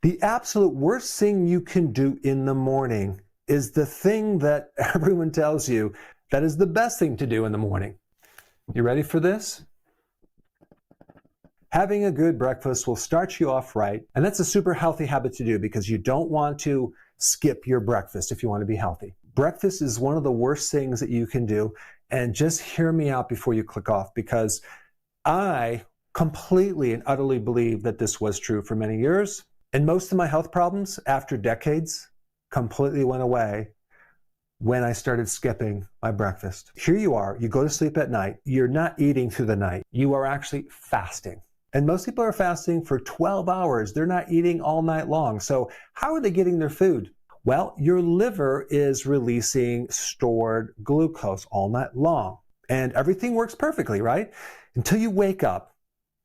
The absolute worst thing you can do in the morning is the thing that everyone tells you that is the best thing to do in the morning. You ready for this? Having a good breakfast will start you off right, and that's a super healthy habit to do because you don't want to skip your breakfast if you want to be healthy. Breakfast is one of the worst things that you can do, and just hear me out before you click off, because I completely and utterly believe that this was true for many years, and most of my health problems after decades completely went away when I started skipping my breakfast. Here you are, you go to sleep at night, you're not eating through the night, you are actually fasting. And most people are fasting for 12 hours. They're not eating all night long. So how are they getting their food? Well, your liver is releasing stored glucose all night long. And everything works perfectly, right? Until you wake up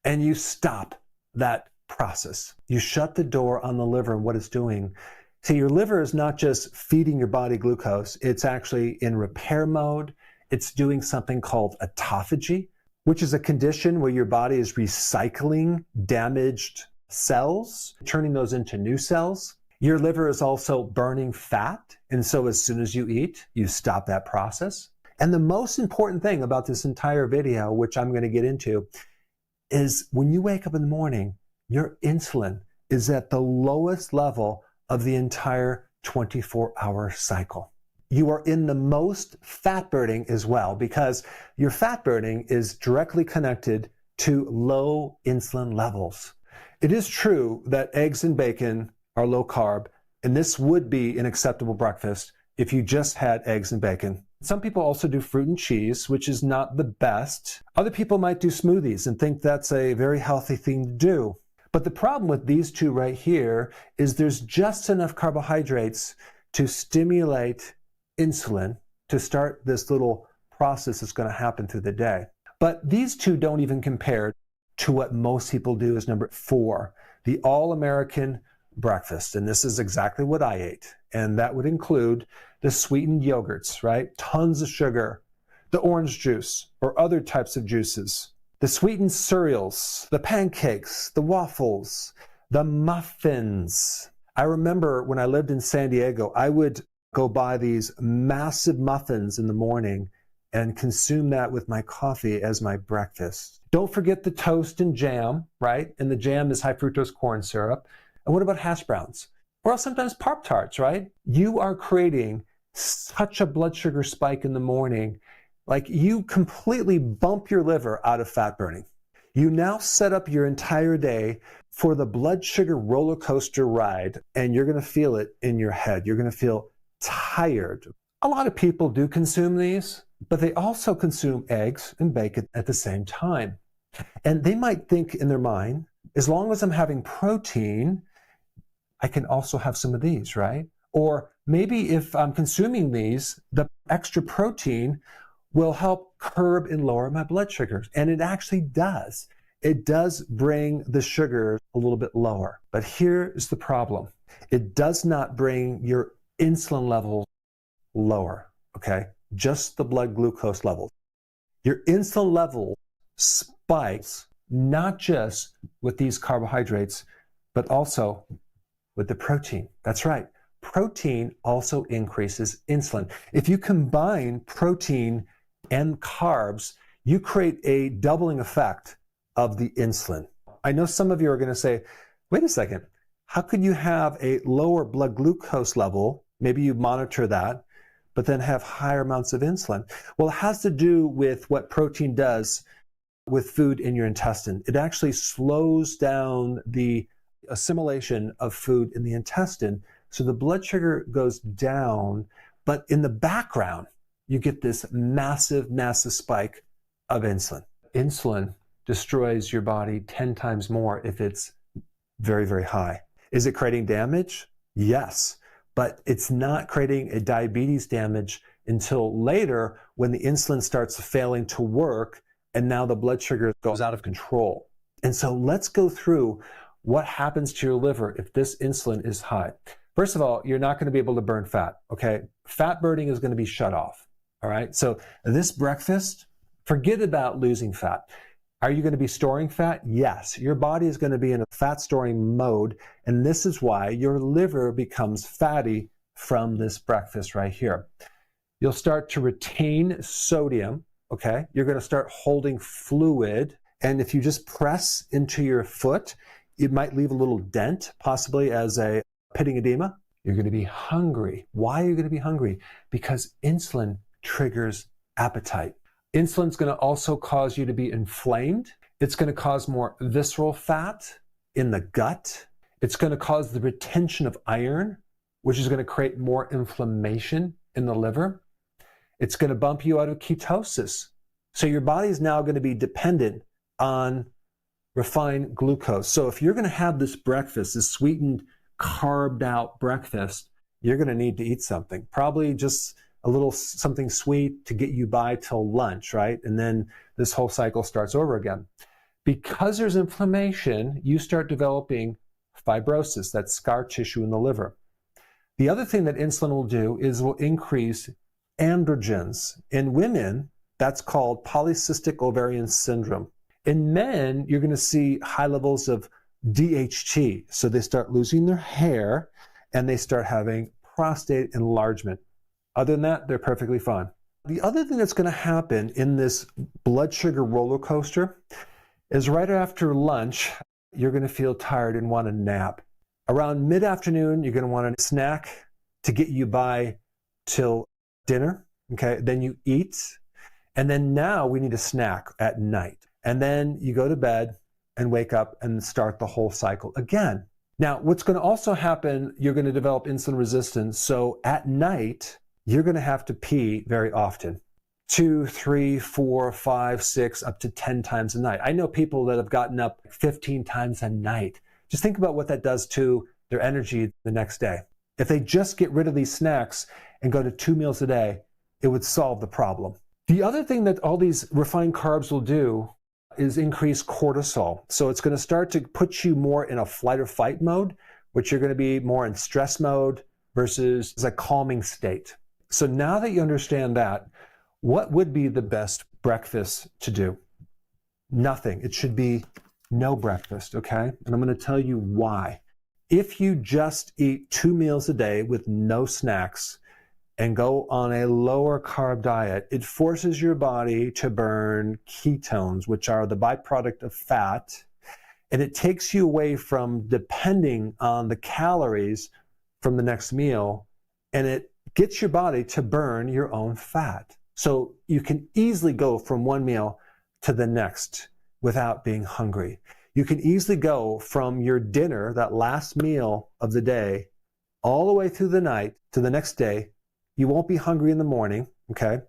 and you stop that process. You shut the door on the liver and what it's doing. See, your liver is not just feeding your body glucose. It's actually in repair mode. It's doing something called autophagy, which is a condition where your body is recycling damaged cells, turning those into new cells. Your liver is also burning fat, and so as soon as you eat, you stop that process. And the most important thing about this entire video, which I'm going to get into, is when you wake up in the morning, your insulin is at the lowest level of the entire 24-hour cycle. You are in the most fat burning as well, because your fat burning is directly connected to low insulin levels. It is true that eggs and bacon are low carb, and this would be an acceptable breakfast if you just had eggs and bacon. Some people also do fruit and cheese, which is not the best. Other people might do smoothies and think that's a very healthy thing to do. But the problem with these two right here is there's just enough carbohydrates to stimulate insulin to start this little process that's going to happen through the day. But these two don't even compare to what most people do as number 4, the all-American breakfast. And this is exactly what I ate. And that would include the sweetened yogurts, right? Tons of sugar, the orange juice or other types of juices, the sweetened cereals, the pancakes, the waffles, the muffins. I remember when I lived in San Diego, I would go buy these massive muffins in the morning and consume that with my coffee as my breakfast. Don't forget the toast and jam, right? And the jam is high fructose corn syrup. And what about hash browns? Or sometimes Pop-Tarts, right? You are creating such a blood sugar spike in the morning, like you completely bump your liver out of fat burning. You now set up your entire day for the blood sugar roller coaster ride, and you're going to feel it in your head. You're going to feel tired. A lot of people do consume these, but they also consume eggs and bacon at the same time. And they might think in their mind, as long as I'm having protein, I can also have some of these, right? Or maybe if I'm consuming these, the extra protein will help curb and lower my blood sugars. And it actually does. It does bring the sugar a little bit lower. But here's the problem. It does not bring your insulin levels lower, okay? Just the blood glucose levels. Your insulin level spikes not just with these carbohydrates, but also with the protein. That's right. Protein also increases insulin. If you combine protein and carbs, you create a doubling effect of the insulin. I know some of you are going to say, wait a second, how could you have a lower blood glucose level? Maybe you monitor that, but then have higher amounts of insulin. Well, it has to do with what protein does with food in your intestine. It actually slows down the assimilation of food in the intestine, so the blood sugar goes down, but in the background, you get this massive, massive spike of insulin. Insulin destroys your body 10 times more if it's very, very high. Is it creating damage? Yes, but it's not creating a diabetes damage until later when the insulin starts failing to work and now the blood sugar goes out of control. And so let's go through what happens to your liver if this insulin is high. First of all, you're not going to be able to burn fat, okay? Fat burning is going to be shut off, all right? So this breakfast, forget about losing fat. Are you going to be storing fat? Yes. Your body is going to be in a fat storing mode, and this is why your liver becomes fatty from this breakfast right here. You'll start to retain sodium, okay? You're going to start holding fluid, and if you just press into your foot, it might leave a little dent, possibly as a pitting edema. You're going to be hungry. Why are you going to be hungry? Because insulin triggers appetite. Insulin's going to also cause you to be inflamed. It's going to cause more visceral fat in the gut. It's going to cause the retention of iron, which is going to create more inflammation in the liver. It's going to bump you out of ketosis. So your body is now going to be dependent on refined glucose. So if you're going to have this breakfast, this sweetened, carved out breakfast, you're going to need to eat something. Probably just a little something sweet to get you by till lunch, right? And then this whole cycle starts over again. Because there's inflammation, you start developing fibrosis, that's scar tissue in the liver. The other thing that insulin will do is will increase androgens. In women, that's called polycystic ovarian syndrome. In men, you're going to see high levels of DHT. So they start losing their hair and they start having prostate enlargement. Other than that, they're perfectly fine. The other thing that's going to happen in this blood sugar roller coaster is right after lunch, you're going to feel tired and want a nap. Around mid-afternoon, you're going to want a snack to get you by till dinner. Okay, then you eat. And then now we need a snack at night. And then you go to bed and wake up and start the whole cycle again. Now, what's going to also happen, you're going to develop insulin resistance. So at night, you're going to have to pee very often. 2, 3, 4, 5, 6, up to 10 times a night. I know people that have gotten up 15 times a night. Just think about what that does to their energy the next day. If they just get rid of these snacks and go to 2 meals a day, it would solve the problem. The other thing that all these refined carbs will do is increase cortisol. So it's going to start to put you more in a flight or fight mode, which you're going to be more in stress mode versus a calming state. So now that you understand that, what would be the best breakfast to do? Nothing. It should be no breakfast, okay? And I'm going to tell you why. If you just eat 2 meals a day with no snacks and go on a lower carb diet, it forces your body to burn ketones, which are the byproduct of fat, and it takes you away from depending on the calories from the next meal, and it gets your body to burn your own fat. So you can easily go from one meal to the next without being hungry. You can easily go from your dinner, that last meal of the day, all the way through the night to the next day. You won't be hungry in the morning, okay?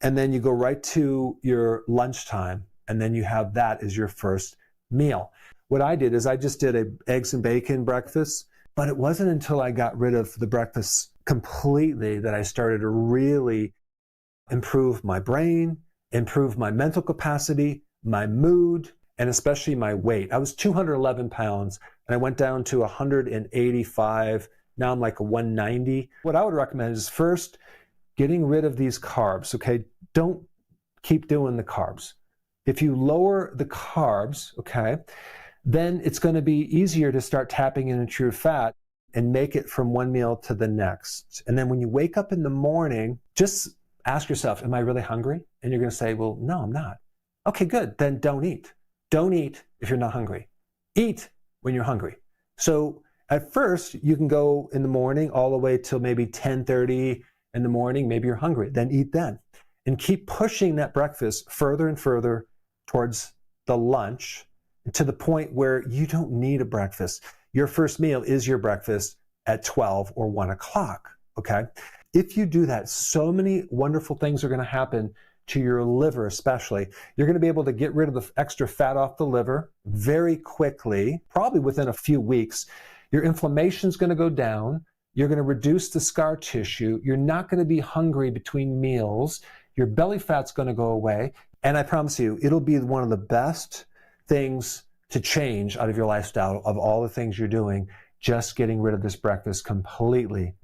And then you go right to your lunchtime, and then you have that as your first meal. What I did is I just did an eggs and bacon breakfast, but it wasn't until I got rid of the breakfast completely that I started to really improve my brain, improve my mental capacity, my mood, and especially my weight. I was 211 pounds, and I went down to 185. Now I'm like a 190. What I would recommend is first getting rid of these carbs, okay? Don't keep doing the carbs. If you lower the carbs, okay, then it's going to be easier to start tapping into your fat and make it from one meal to the next. And then when you wake up in the morning, just ask yourself, am I really hungry? And you're going to say, well, no, I'm not. Okay, good. Then don't eat. Don't eat if you're not hungry. Eat when you're hungry. So at first, you can go in the morning all the way till maybe 10:30 in the morning. Maybe you're hungry. Then eat then. And keep pushing that breakfast further and further towards the lunch to the point where you don't need a breakfast. Your first meal is your breakfast at 12 or 1 o'clock, okay? If you do that, so many wonderful things are going to happen to your liver especially. You're going to be able to get rid of the extra fat off the liver very quickly, probably within a few weeks. Your inflammation is going to go down. You're going to reduce the scar tissue. You're not going to be hungry between meals. Your belly fat's going to go away. And I promise you, it'll be one of the best things to change out of your lifestyle of all the things you're doing, just getting rid of this breakfast completely.